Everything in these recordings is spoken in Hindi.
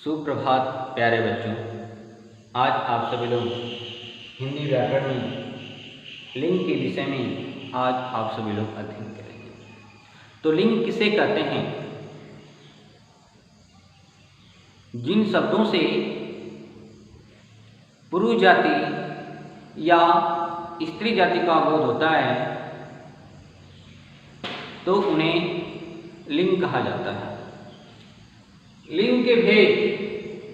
सुप्रभात प्यारे बच्चों। आज आप सभी लोग हिंदी व्याकरण में लिंग के विषय में आज आप सभी लोग अध्ययन करेंगे। तो लिंग किसे कहते हैं? जिन शब्दों से पुरुष जाति या स्त्री जाति का बोध होता है तो उन्हें लिंग कहा जाता है। लिंग के भेद,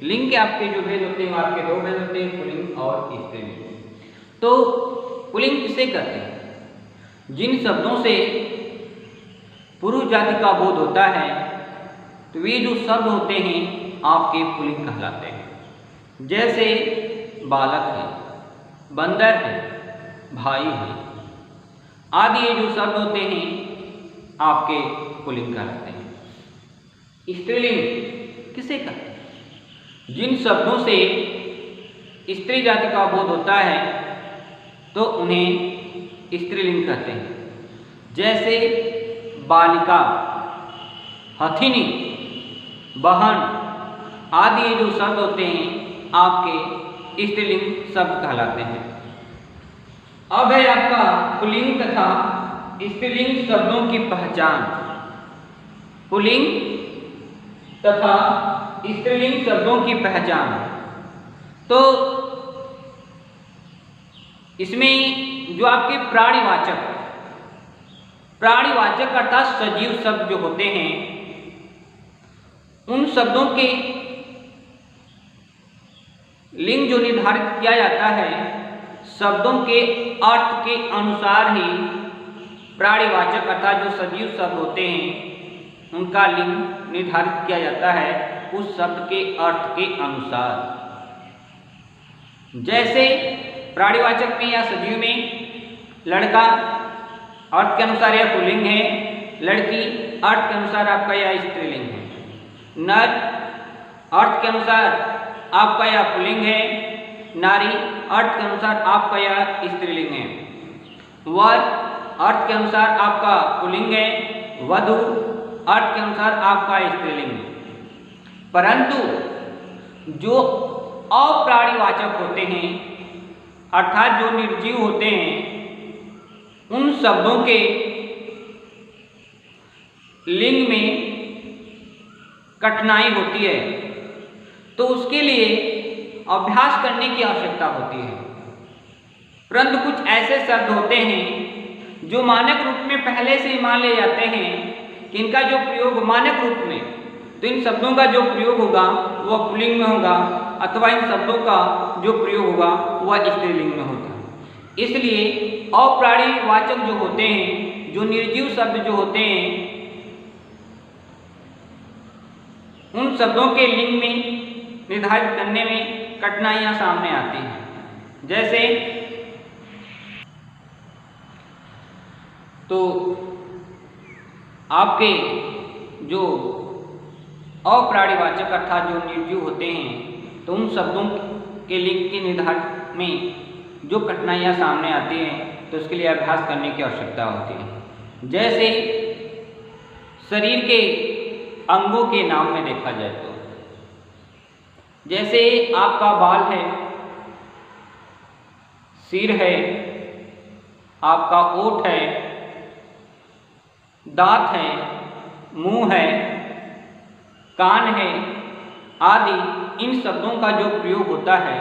लिंग के आपके जो भेद होते हैं आपके दो भेद होते हैं, पुल्लिंग और स्त्रीलिंग। तो पुल्लिंग किसे कहते हैं? जिन शब्दों से पुरुष जाति का बोध होता है तो वे जो शब्द होते हैं आपके पुल्लिंग कहलाते हैं। जैसे बालक है, बंदर है, भाई है आदि ये जो शब्द होते हैं आपके पुल्लिंग कहलाते हैं। स्त्रीलिंग किसे कहते हैं? जिन शब्दों से स्त्री जाति का बोध होता है तो उन्हें स्त्रीलिंग कहते हैं। जैसे बालिका, हथिनी, बहन आदि ये जो शब्द होते हैं आपके स्त्रीलिंग शब्द कहलाते हैं। अब है आपका पुल्लिंग तथा स्त्रीलिंग शब्दों की पहचान। पुल्लिंग तथा स्त्रीलिंग शब्दों की पहचान। तो इसमें जो आपके प्राणीवाचक अर्थात सजीव शब्द जो होते हैं उन शब्दों के लिंग जो निर्धारित किया जाता है शब्दों के अर्थ के अनुसार ही प्राणीवाचक अर्थात जो सजीव शब्द होते हैं उनका लिंग निर्धारित किया जाता है उस शब्द के अर्थ के अनुसार। जैसे प्राणीवाचक में या सजीव में लड़का अर्थ के अनुसार यह पुल्लिंग है, लड़की अर्थ के अनुसार आपका यह स्त्रीलिंग है, नर अर्थ के अनुसार आपका यह पुल्लिंग है, नारी अर्थ के अनुसार आपका यह स्त्रीलिंग है, वर अर्थ के अनुसार आपका पुल्लिंग है, वधू अर्थ के अनुसार आपका स्त्रीलिंग है। परंतु जो अप्राणीवाचक होते हैं अर्थात जो निर्जीव होते हैं उन शब्दों के लिंग में कठिनाई होती है तो उसके लिए अभ्यास करने की आवश्यकता होती है। परंतु कुछ ऐसे शब्द होते हैं जो मानक रूप में पहले से ही मान ले जाते हैं कि इनका जो प्रयोग मानक रूप में, तो इन शब्दों का जो प्रयोग होगा वह पुल्लिंग में होगा अथवा इन शब्दों का जो प्रयोग होगा वह स्त्रीलिंग में होगा। इसलिए अप्राणीवाचक जो होते हैं, जो निर्जीव शब्द जो होते हैं उन शब्दों के लिंग में निर्धारित करने में कठिनाइयां सामने आती हैं। जैसे तो आपके जो अप्राणीवाचक अर्थात जो निर्जीव होते हैं तो उन शब्दों के लिंग के निर्धारण में जो कठिनाइयां सामने आती हैं तो उसके लिए अभ्यास करने की आवश्यकता होती है। जैसे शरीर के अंगों के नाम में देखा जाए तो जैसे आपका बाल है, सिर है, आपका ओठ है, दांत है, मुंह है, कान है आदि इन शब्दों का जो प्रयोग होता है,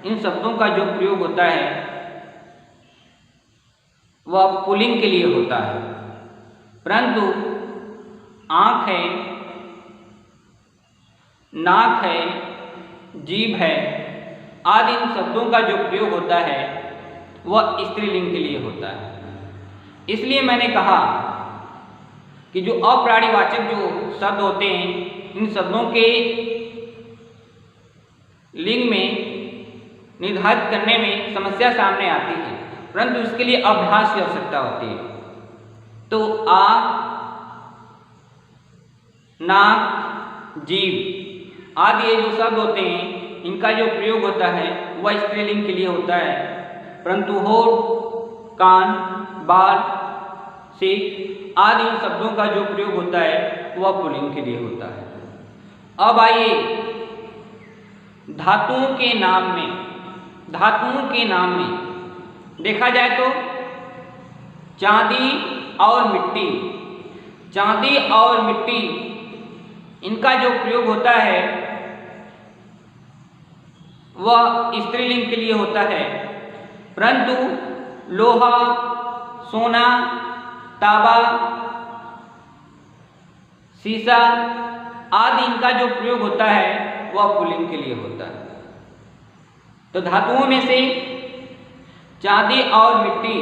इन शब्दों का जो प्रयोग होता है वह पुल्लिंग के लिए होता है। परंतु आँख है, नाक है, जीभ है आदि इन शब्दों का जो प्रयोग होता है वह स्त्रीलिंग के लिए होता है। इसलिए मैंने कहा कि जो अप्राणीवाचक जो शब्द होते हैं इन शब्दों के लिंग में निर्धारित करने में समस्या सामने आती है, परंतु इसके लिए अभ्यास की आवश्यकता होती है। तो आ, नाक, जीभ आदि ये जो शब्द होते हैं इनका जो प्रयोग होता है वह स्त्रीलिंग के लिए होता है, परंतु होठ, कान, बाल, सिर आदि इन शब्दों का जो प्रयोग होता है वह पुल्लिंग के लिए होता है। अब आइए धातुओं के नाम में देखा जाए तो चांदी और मिट्टी इनका जो प्रयोग होता है वह स्त्रीलिंग के लिए होता है, परंतु लोहा, सोना, तांबा, सीसा आदि इनका जो प्रयोग होता है वह पुल्लिंग के लिए होता है। तो धातुओं में से चांदी और मिट्टी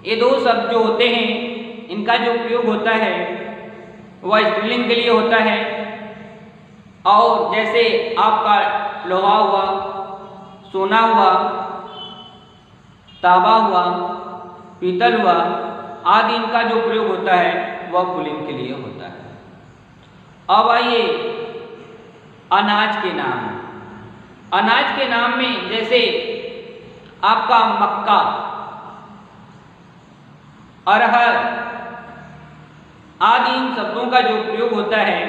ये दो शब्द जो होते हैं इनका जो प्रयोग होता है वह स्त्रीलिंग के लिए होता है। और जैसे आपका लोहा हुआ, सोना हुआ, तांबा हुआ, पीतल हुआ आदि इनका जो प्रयोग होता है वह पुल्लिंग के लिए होता है। अब आइए अनाज के नाम में जैसे आपका मक्का, अरहर आदि इन शब्दों का जो प्रयोग होता है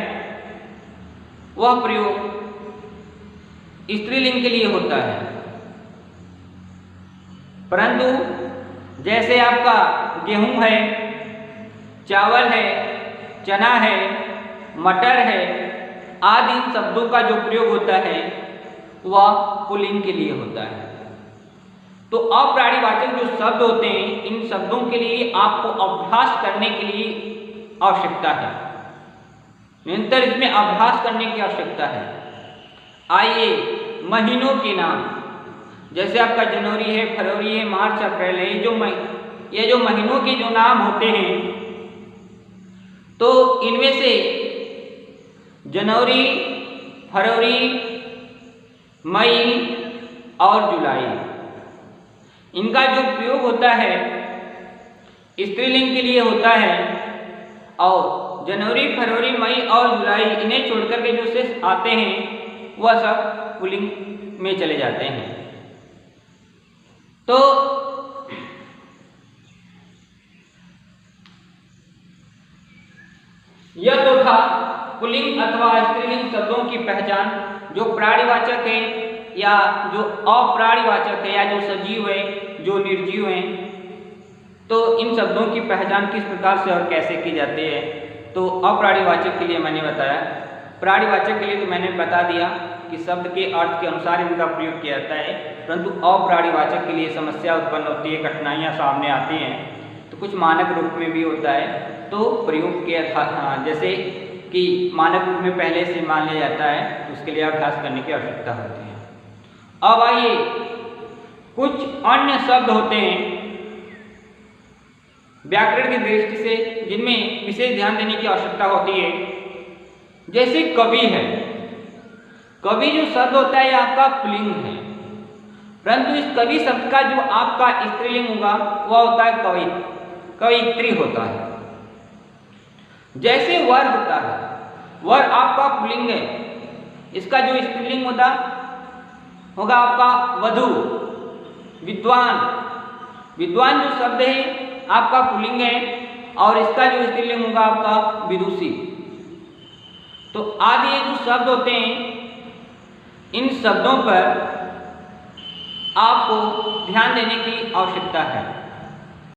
वह प्रयोग स्त्रीलिंग के लिए होता है, परंतु जैसे आपका गेहूं है, चावल है, चना है, मटर है आदि इन शब्दों का जो प्रयोग होता है वह पुल्लिंग के लिए होता है। तो अप्राणीवाचक जो शब्द होते हैं इन शब्दों के लिए आपको अभ्यास करने के लिए आवश्यकता है, निरंतर इसमें अभ्यास करने की आवश्यकता है। आइए महीनों के नाम, जैसे आपका जनवरी है, फरवरी है, मार्च, अप्रैल है, ये जो महीनों के जो नाम होते हैं तो इनमें से जनवरी, फरवरी, मई और जुलाई इनका जो प्रयोग होता है स्त्रीलिंग के लिए होता है। और जनवरी, फरवरी, मई और जुलाई इन्हें छोड़कर के जो शेष आते हैं वह सब पुल्लिंग में चले जाते हैं। तो यह तो था पुल्लिंग अथवा स्त्रीलिंग शब्दों की पहचान, जो प्राणीवाचक है या जो अप्राणीवाचक है या जो सजीव है, जो निर्जीव है। तो इन शब्दों की पहचान किस प्रकार से और कैसे की जाती है। तो अप्राणीवाचक के लिए मैंने बताया, प्राणीवाचक के लिए तो मैंने बता दिया कि शब्द के अर्थ के अनुसार इनका प्रयोग किया जाता है, परंतु अप्राणीवाचक के लिए समस्या उत्पन्न होती है, कठिनाइयाँ सामने आती हैं। तो कुछ मानक रूप में भी होता है, तो प्रयोग के जैसे कि मानक रूप में पहले से मान लिया जाता है तो उसके लिए अभ्यास करने की आवश्यकता होती है। अब आइए कुछ अन्य शब्द होते हैं व्याकरण की दृष्टि से जिनमें विशेष ध्यान देने की आवश्यकता होती है। जैसे कवि है, कवि जो शब्द होता है आपका पुल्लिंग है, परंतु इस कवि शब्द का जो आपका स्त्रीलिंग होगा वह होता है कवयित्री होता है। जैसे वर होता है, वर आपका पुल्लिंग है, इसका जो स्त्रीलिंग होगा आपका वधू। विद्वान जो शब्द है आपका पुल्लिंग है और इसका जो स्त्रीलिंग होगा आपका विदुषी। तो आदि ये जो शब्द होते हैं इन शब्दों पर आपको ध्यान देने की आवश्यकता है।